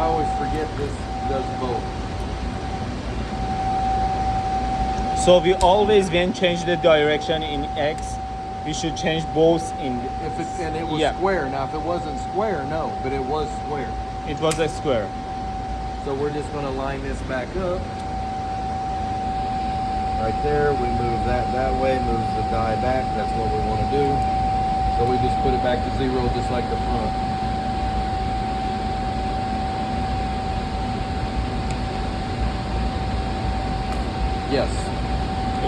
I always forget this does both. So we always, when change the direction in X, we should change both in. And it was Yeah. square. Now, if it wasn't square, no, but it was square. It was a square. So we're just going to line this back up. Right there, we move that way, moves the die back. That's what we want to do. So we just put it back to 0 just like the front. Yes.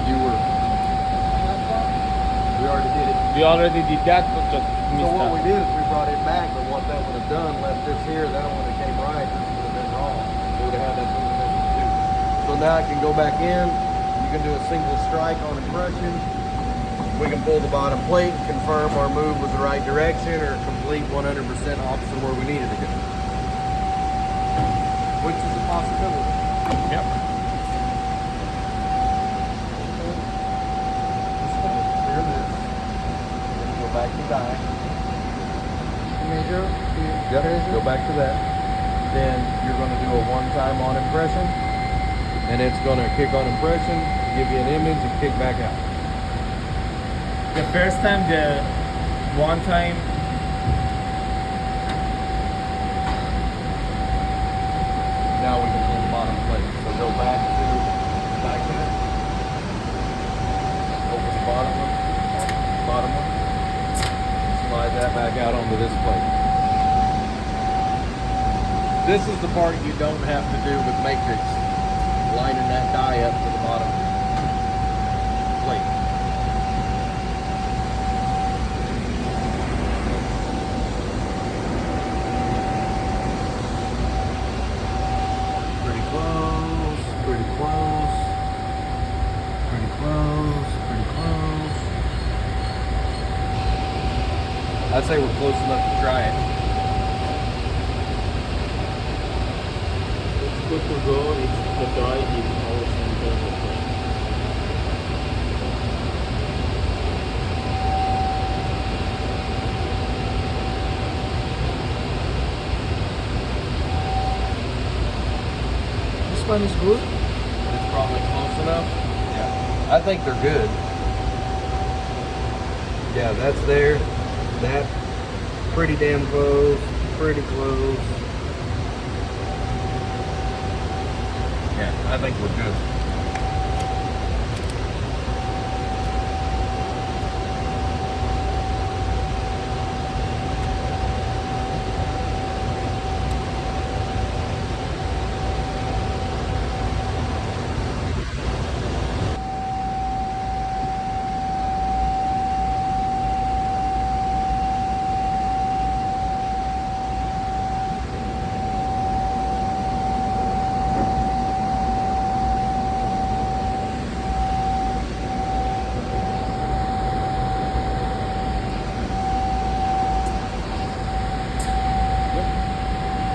You were. We already did it. We already did that, but just So missed what that. we did is we brought it back, but what that would have done, left this here, that would have came right, this would have been wrong. We would have had that movement too. So now I can go back in, you can do a single strike on impression. We can pull the bottom plate, confirm our move was the right direction, or complete 100% opposite where we needed to go. Which is a possibility. Yep. Clear this. Then go back to die. Measure. Yep, go back to that. Then you're going to do a one-time on impression, and it's going to kick on impression, give you an image, and kick back out. The first time, the one time. Now we can pull the bottom plate. So go back to die cut. Open the bottom one. Slide that back out onto this plate. This is the part you don't have to do with matrix, lining that die up to the bottom plate. Pretty close, pretty close, pretty close, pretty close. I'd say we're close enough to try it. It's good to go if the die is our center of the plane. This one is good. It's probably close enough. Yeah. I think they're good. Yeah, that's there. That pretty damn close. Pretty close. Yeah, I think we're good.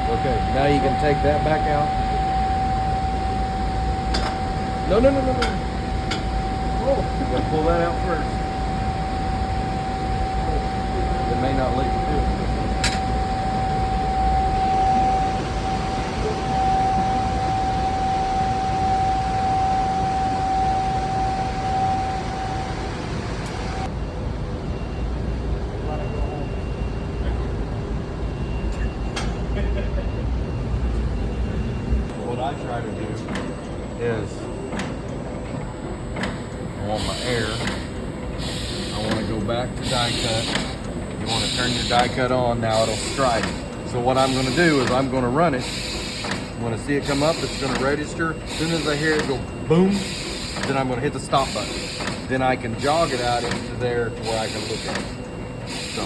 Okay, now you can take that back out. No. Oh, you gotta pull that out first. It may not let you do it. What I try to do is I want my air. I want to go back to die cut. You want to turn your die cut on, now it'll strike. So what I'm going to do is I'm going to run it. When I see it come up, it's going to register. As soon as I hear it go boom, then I'm going to hit the stop button. Then I can jog it out into there to where I can look at it. So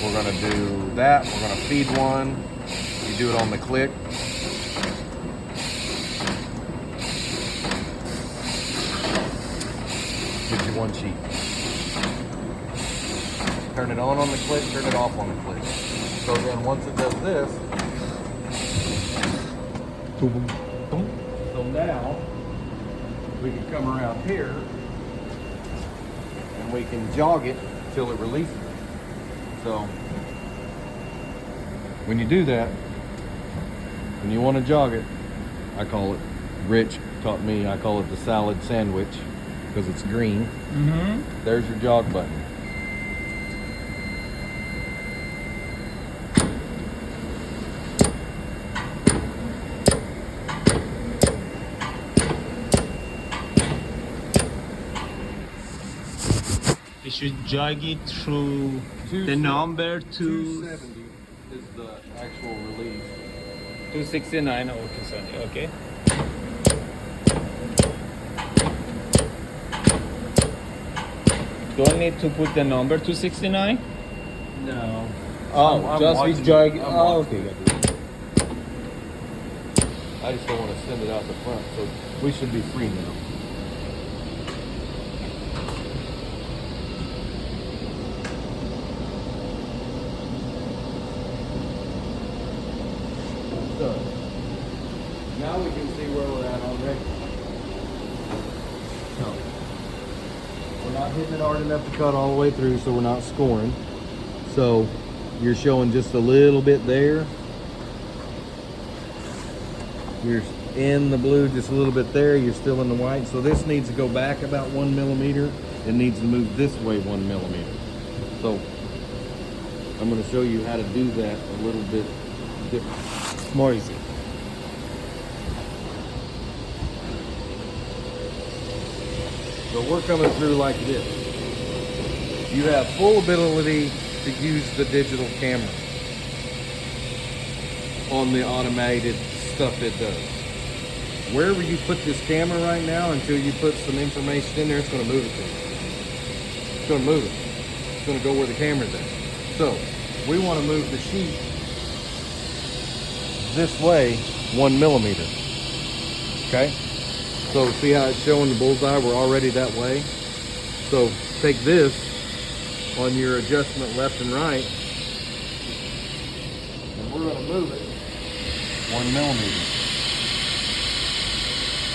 we're going to do that. We're going to feed one. You do it on the click. Gives you one sheet. Turn it on the click, turn it off on the click. So then once it does this, boom, boom. So now we can come around here and we can jog it till it releases. So when you do that, When you want to jog it, I call it, Rich taught me, I call it the salad sandwich because it's green. There's your jog button. We should jog it through the number 270 is the actual release. 269. Okay, sorry. Okay. Don't need to put the number 269. No. Oh, I'm just watching with jog. it. I'm Oh, watching okay. it. I just don't want to send it out the front, so we should be free now. So, now we can see where we're at already. No. We're not hitting it hard enough to cut all the way through, so we're not scoring. So, you're showing just a little bit there. You're in the blue just a little bit there. You're still in the white. So this needs to go back about 1 millimeter. It needs to move this way 1 millimeter. So I'm going to show you how to do that a little bit different. More easy. So we're coming through like this. You have full ability to use the digital camera on the automated stuff it does. Wherever you put this camera right now, until you put some information in there, it's going to move it to you. It's going to move it. It's going to go where the camera's at. So we want to move the sheet this way 1 millimeter. Okay? So see how it's showing the bullseye? We're already that way. So take this on your adjustment left and right, and we're going to move it 1 millimeter.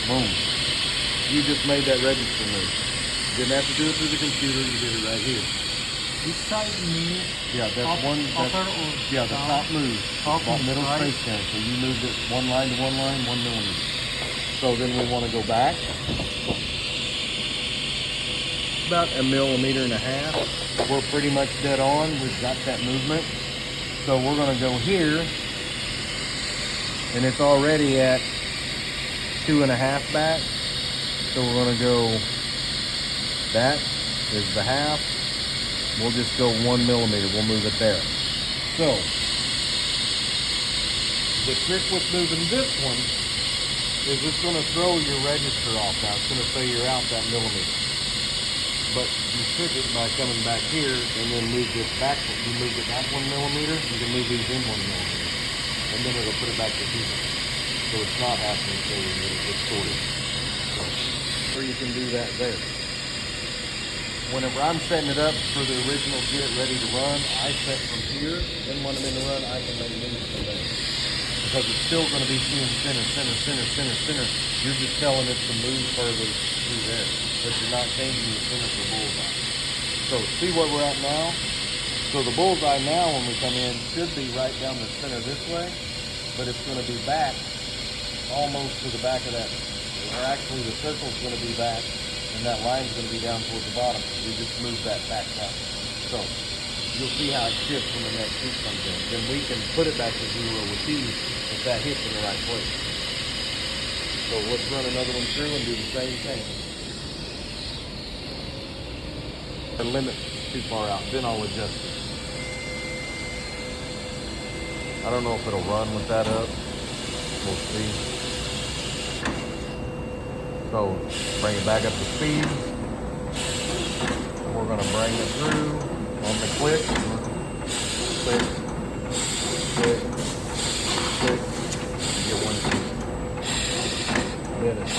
Boom. You just made that register move. Didn't have to do it through the computer. You did it right here. This side means Yeah, that's one. upper That's, or yeah, the down? top move. Top That is middle right. space there. So you moved it 1 line to 1 line, 1 millimeter. So then we want to go back about 1.5 millimeters. We're pretty much dead on. We've got that movement. So we're going to go here, and it's already at 2.5 back. So we're going to go, that is the half. We'll just go 1 millimeter. We'll move it there. So the trick with moving this one is it's going to throw your register off now. It's going to say you're out that millimeter. But you trick it by coming back here and then move this back. You move it back 1 millimeter, you can move these in 1 millimeter. And then it'll put it back to zero. So it's not happening so you're distorted. Or you can do that there. Whenever I'm setting it up for the original get ready to run, I set from here. Then when I'm in the run, I can make moves from there. Because it's still going to be seeing center, center, center, center, center. You're just telling it to move further through there. But you're not changing the center for bullseye. So see where we're at now? So the bullseye now when we come in should be right down the center this way. But it's going to be back almost to the back of that. Or actually the circle's going to be back. And that line's going to be down towards the bottom. We just move that back down. So you'll see how it shifts when the next heat comes in. Then we can put it back to zero with these if that hits in the right place. So let's run another one through and do the same thing. The limit's too far out, then I'll adjust it. I don't know if it'll run with that up. We'll see. So bring it back up to speed. We're going to bring it through on the click. Click, click, click. Get one seat. Then as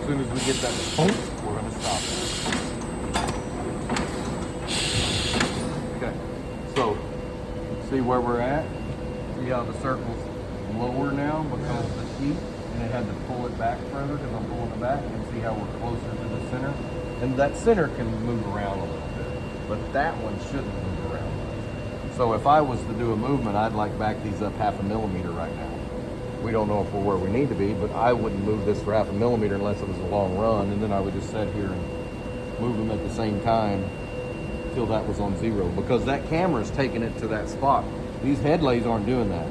soon as we get that pump, we're going to stop it. Okay. So see where we're at? See how the circle's lower now because of the heat? And it had to pull it back further because I'm pulling it back, and see how we're closer to the center. And that center can move around a little bit, but that one shouldn't move around. So if I was to do a movement, I'd like back these up 0.5 millimeter right now. We don't know if we're where we need to be, but I wouldn't move this for half a millimeter unless it was a long run, and then I would just sit here and move them at the same time till that was on 0, because that camera's taking it to that spot. These headlays aren't doing that.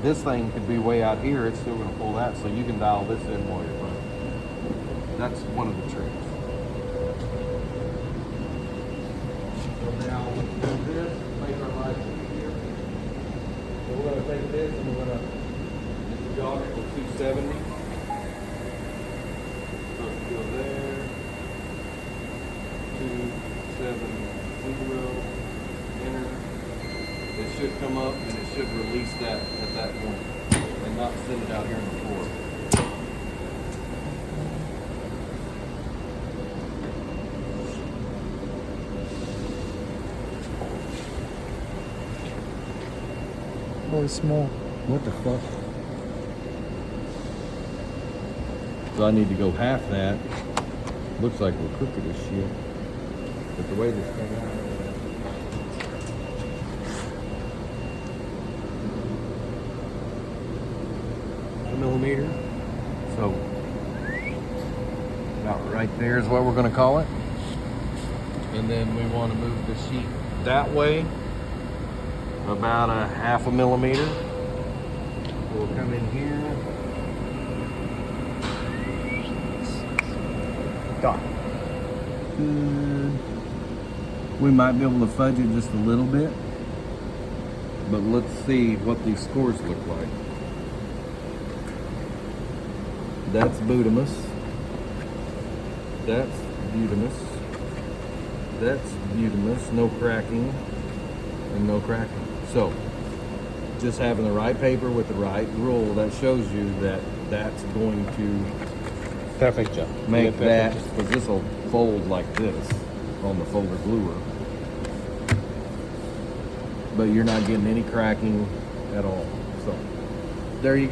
This thing could be way out here, it's still gonna pull that, so you can dial this in while you're running. That's one of the tricks. So now let's do this, make our life easier. So we're gonna take this and we're gonna jog it with 270. So let's go there. 270, enter. It should come up and it should release that at that point and not send it out here on the floor. Oh, it's small. What the fuck? So I need to go half that. Looks like we're crooked as shit. But the way this thing out. A millimeter. So about right there is what we're gonna call it. And then we want to move the sheet that way. About a half a millimeter. We'll come in here. Done. We might be able to fudge it just a little bit, but let's see what these scores look like. That's Budamus. That's Budamus. That's Budamus. No cracking and no cracking. So, just having the right paper with the right rule, that shows you that that's going to Perfect job. make Yeah, that, perfect. because this will fold like this on the folder gluer. But you're not getting any cracking at all. So, there you